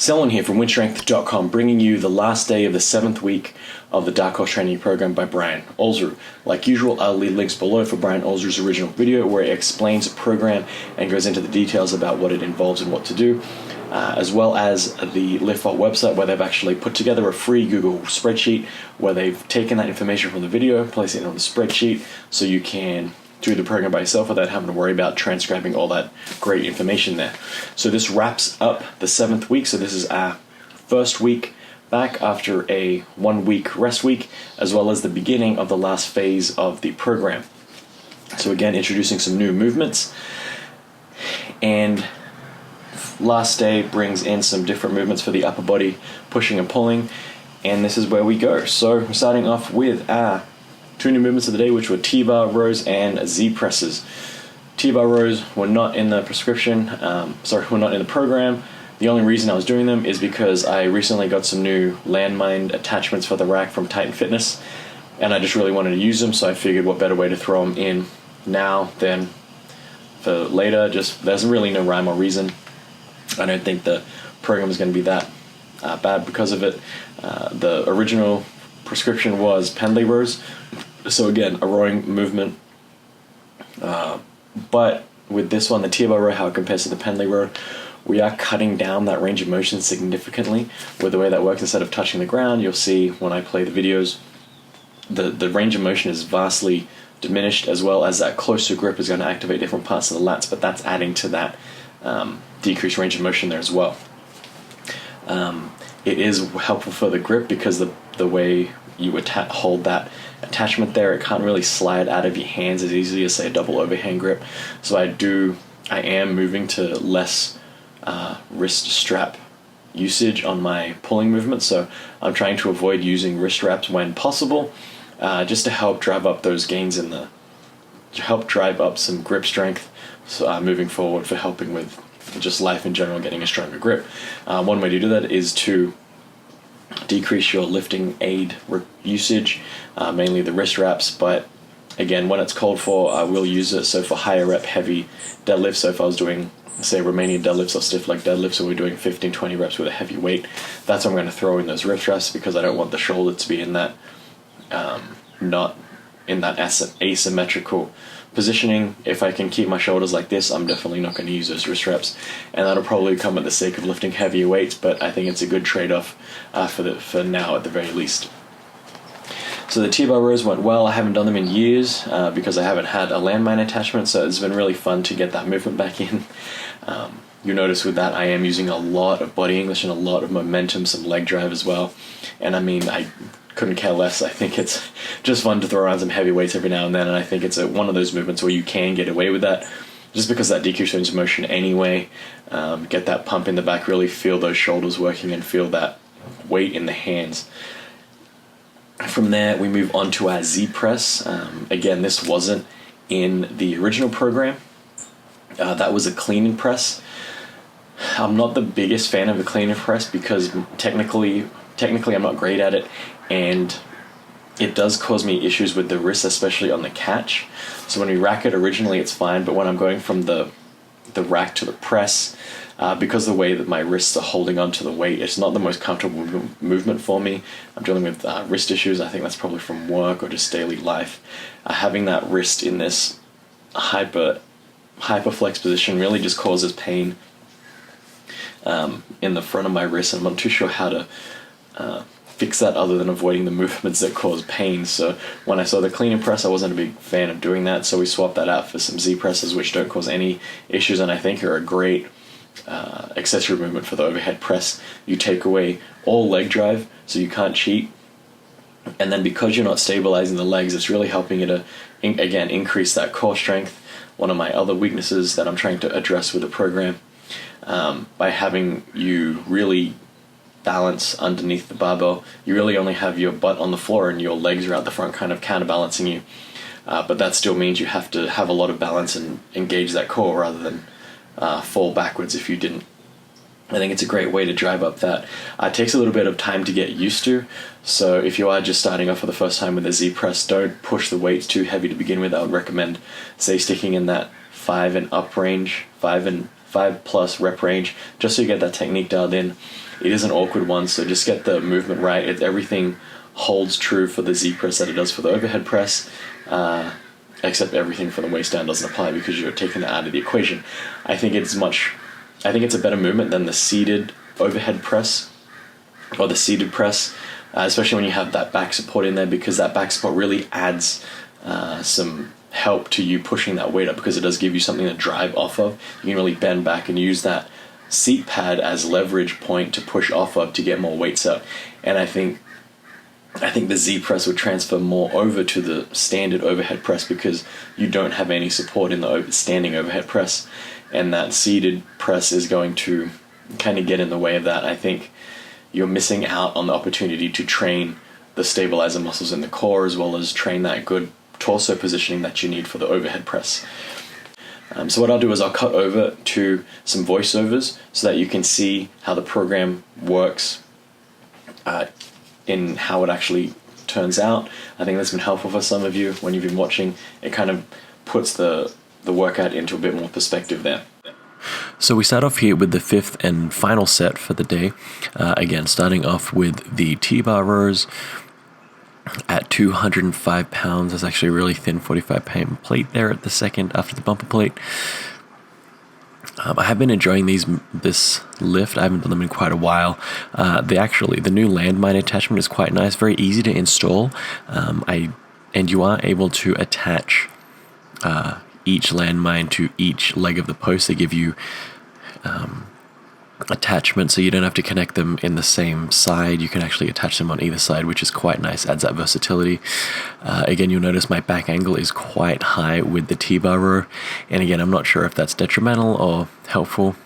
Selwyn here from WynnStrength.com, bringing you the last day of the 7th week of the Darkhorse Training program by Brian Alsruhe. Like usual, I'll leave links below for Brian Alsruhe's original video where he explains the program and goes into the details about what it involves and what to do, as well as the LiftVault website where they've actually put together a free Google spreadsheet where they've taken that information from the video, placing it on the spreadsheet so you can do the program by yourself without having to worry about transcribing all that great information there. So this wraps up the 7th week. So this is our first week back after a 1 week rest week, as well as the beginning of the last phase of the program. So again, introducing some new movements, and last day brings in some different movements for the upper body, pushing and pulling, and this is where we go. So we're starting off with our 2 new movements of the day, which were T-bar rows and Z presses. T-bar rows were not in the prescription, were not in the program. The only reason I was doing them is because I recently got some new landmine attachments for the rack from Titan Fitness, and I just really wanted to use them, so I figured what better way to throw them in now than for later. Just there's really no rhyme or reason. I don't think the program is going to be that bad because of it. The original prescription was pendlay rows, so again, a rowing movement, but with this one, the T-bar row, how it compares to the pendlay row, we are cutting down that range of motion significantly with the way that works. Instead of touching the ground, you'll see when I play the videos, the range of motion is vastly diminished, as well as that closer grip is going to activate different parts of the lats, but that's adding to that decreased range of motion there as well. It is helpful for the grip because the way you would hold that attachment there, it can't really slide out of your hands as easily as, say, a double overhand grip. So I am moving to less wrist strap usage on my pulling movement. So I'm trying to avoid using wrist straps when possible, just to help drive up those gains drive up some grip strength, moving forward, for helping with just life in general, getting a stronger grip. One way to do that is to decrease your lifting aid usage, mainly the wrist wraps, but again, when it's called for, I will use it. So for higher rep heavy deadlifts, so if I was doing, say, Romanian deadlifts or stiff leg deadlifts, and we're doing 15-20 reps with a heavy weight, that's when I'm going to throw in those wrist wraps, because I don't want the shoulder to be in that not in that asymmetrical positioning. If I can keep my shoulders like this, I'm definitely not going to use those wrist wraps, and that'll probably come at the sake of lifting heavier weights, but I think it's a good trade-off for now at the very least. So the T-bar rows went well. I haven't done them in years because I haven't had a landmine attachment, so it's been really fun to get that movement back in. You notice with that I am using a lot of body English and a lot of momentum, some leg drive as well, and I mean, I couldn't care less. I think it's just fun to throw around some heavy weights every now and then, and I think it's one of those movements where you can get away with that just because that decreased range of motion anyway. Get that pump in the back, really feel those shoulders working and feel that weight in the hands. From there, we move on to our Z press. Again, this wasn't in the original program. That was a clean and press. I'm not the biggest fan of a clean and press because technically I'm not great at it, and it does cause me issues with the wrist, especially on the catch. So when we rack it originally, it's fine, but when I'm going from the rack to the press, because of the way that my wrists are holding onto the weight, it's not the most comfortable movement for me. I'm dealing with wrist issues. I think that's probably from work or just daily life. Having that wrist in this hyperflex position really just causes pain in the front of my wrist, and I'm not too sure how to fix that other than avoiding the movements that cause pain. So when I saw the clean and press, I wasn't a big fan of doing that, so we swapped that out for some Z presses, which don't cause any issues, and I think are a great accessory movement for the overhead press. You take away all leg drive, so you can't cheat, and then because you're not stabilizing the legs, it's really helping you to again increase that core strength, one of my other weaknesses that I'm trying to address with the program, by having you really balance underneath the barbell. You really only have your butt on the floor and your legs are out the front, kind of counterbalancing you, but that still means you have to have a lot of balance and engage that core rather than fall backwards if you didn't. I think it's a great way to drive up that. It takes a little bit of time to get used to, so if you are just starting off for the first time with a Z press, don't push the weights too heavy to begin with. I would recommend, say, sticking in that 5 and up range, 5 and 5+ rep range, just so you get that technique dialed in. It is an awkward one, so just get the movement right. Everything holds true for the Z press that it does for the overhead press, except everything for the waist down doesn't apply because you're taking that out of the equation. I think it's a better movement than the seated overhead press or the seated press, especially when you have that back support in there, because that back support really adds some help to you pushing that weight up, because it does give you something to drive off of. You can really bend back and use that seat pad as leverage point to push off of to get more weights up. And I think the Z press would transfer more over to the standard overhead press because you don't have any support in the standing overhead press, and that seated press is going to kind of get in the way of that. I think you're missing out on the opportunity to train the stabilizer muscles in the core, as well as train that good torso positioning that you need for the overhead press. So what I'll do is I'll cut over to some voiceovers so that you can see how the program works in how it actually turns out. I think that's been helpful for some of you when you've been watching. It kind of puts the workout into a bit more perspective there. So we start off here with the 5th and final set for the day. Again, starting off with the T-bar rows at 205 pounds. That's actually a really thin 45-pound plate there at the second after the bumper plate. I have been enjoying this lift. I haven't done them in quite a while. The new landmine attachment is quite nice, very easy to install. And you are able to attach each landmine to each leg of the post. They give you attachment, so you don't have to connect them in the same side. You can actually attach them on either side, which is quite nice, adds that versatility. Again, you'll notice my back angle is quite high with the T-bar row, and again, I'm not sure if that's detrimental or helpful,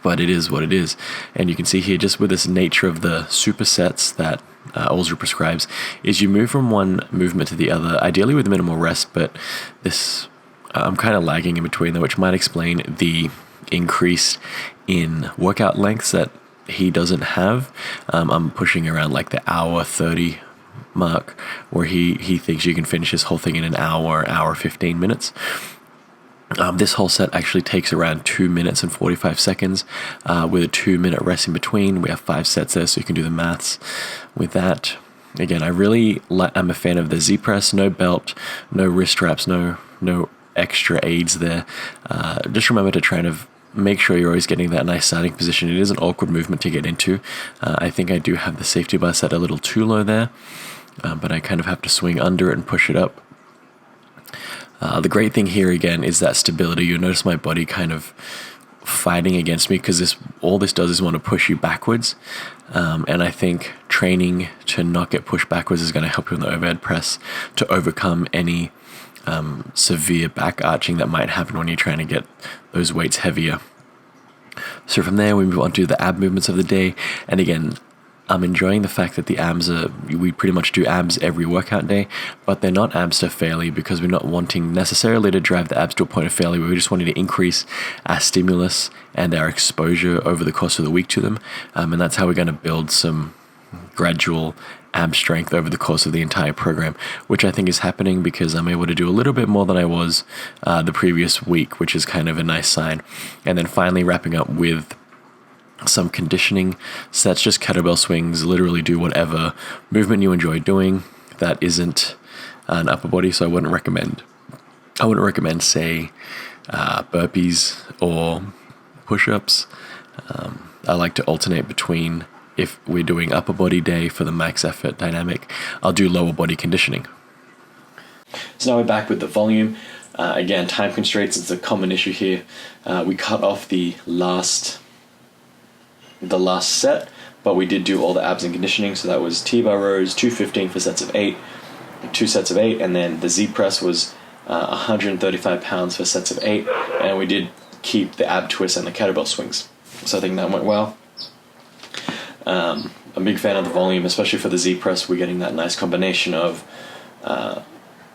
but it is what it is. And you can see here, just with this nature of the supersets that Alsruhe prescribes, is you move from one movement to the other, ideally with minimal rest, but this I'm kind of lagging in between there, which might explain the increase in workout lengths that he doesn't have. I'm pushing around like the hour 30 mark, where he thinks you can finish this whole thing in an hour 15 minutes. This whole set actually takes around 2 minutes and 45 seconds with a 2-minute rest in between. We have 5 sets there, so you can do the maths with that. Again, I'm a fan of the Z press, no belt, no wrist straps, no extra aids there. Just remember to try and make sure you're always getting that nice starting position. It is an awkward movement to get into. I think I do have the safety bar set a little too low there, but I kind of have to swing under it and push it up. The great thing here again is that stability. You'll notice my body kind of fighting against me, because all this does is want to push you backwards, and I think training to not get pushed backwards is going to help you in the overhead press to overcome any severe back arching that might happen when you're trying to get those weights heavier. So from there we move on to the ab movements of the day, and again, I'm enjoying the fact that the abs we pretty much do abs every workout day, but they're not abs to failure, because we're not wanting necessarily to drive the abs to a point of failure. We're just wanting to increase our stimulus and our exposure over the course of the week to them, and that's how we're going to build some gradual ab strength over the course of the entire program, which I think is happening because I'm able to do a little bit more than I was the previous week, which is kind of a nice sign. And then finally wrapping up with some conditioning sets, just kettlebell swings. Literally do whatever movement you enjoy doing that isn't an upper body. So I wouldn't recommend say burpees or push-ups. I like to alternate between, if we're doing upper body day for the max effort dynamic, I'll do lower body conditioning. So now we're back with the volume. Again, time constraints is a common issue here. We cut off the last set, but we did do all the abs and conditioning. So that was T-bar rows, 215 for sets of 8, 2 sets of 8, and then the Z press was 135 pounds for sets of 8, and we did keep the ab twists and the kettlebell swings. So I think that went well. I'm a big fan of the volume, especially for the Z press. We're getting that nice combination of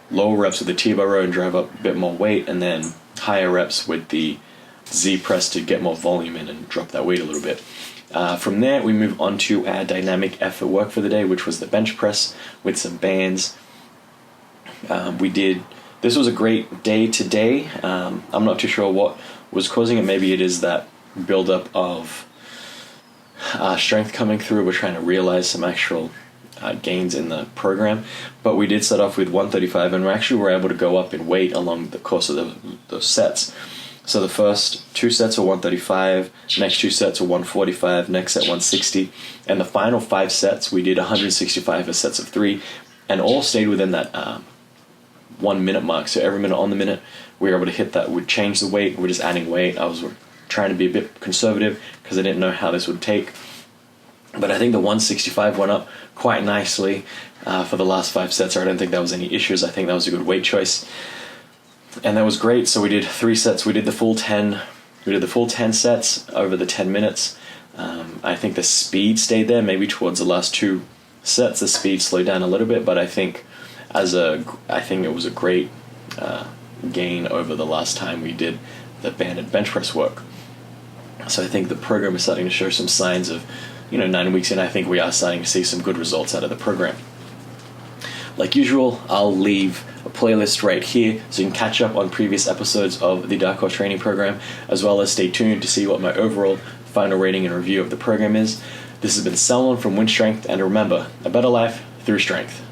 lower reps with the T-bar row and drive up a bit more weight, and then higher reps with the Z press to get more volume in and drop that weight a little bit. From there, we move on to our dynamic effort work for the day, which was the bench press with some bands. We did this was a great day today. I'm not too sure what was causing it. Maybe it is that buildup of strength coming through. We're trying to realize some actual gains in the program, but we did start off with 135, and we actually were able to go up in weight along the course of those sets. So the first 2 sets were 135, next 2 sets were 145, next set 160, and the final 5 sets we did 165 as sets of 3, and all stayed within that 1 minute mark. So every minute on the minute we were able to hit that. We'd change the weight, we're just adding weight. I was trying to be a bit conservative because I didn't know how this would take. But I think the 165 went up quite nicely for the last 5 sets. I don't think that was any issues. I think that was a good weight choice. And that was great. So we did 3 sets. We did the full 10. We did the full 10 sets over the 10 minutes. I think the speed stayed there. Maybe towards the last 2 sets, the speed slowed down a little bit. But I think I think it was a great gain over the last time we did the banded bench press work. So I think the program is starting to show some signs of, 9 weeks in, I think we are starting to see some good results out of the program. Like usual, I'll leave a playlist right here so you can catch up on previous episodes of the Darkhorse Training program, as well as stay tuned to see what my overall final rating and review of the program is. This has been Salmon from WynnStrength, and remember, a better life through strength.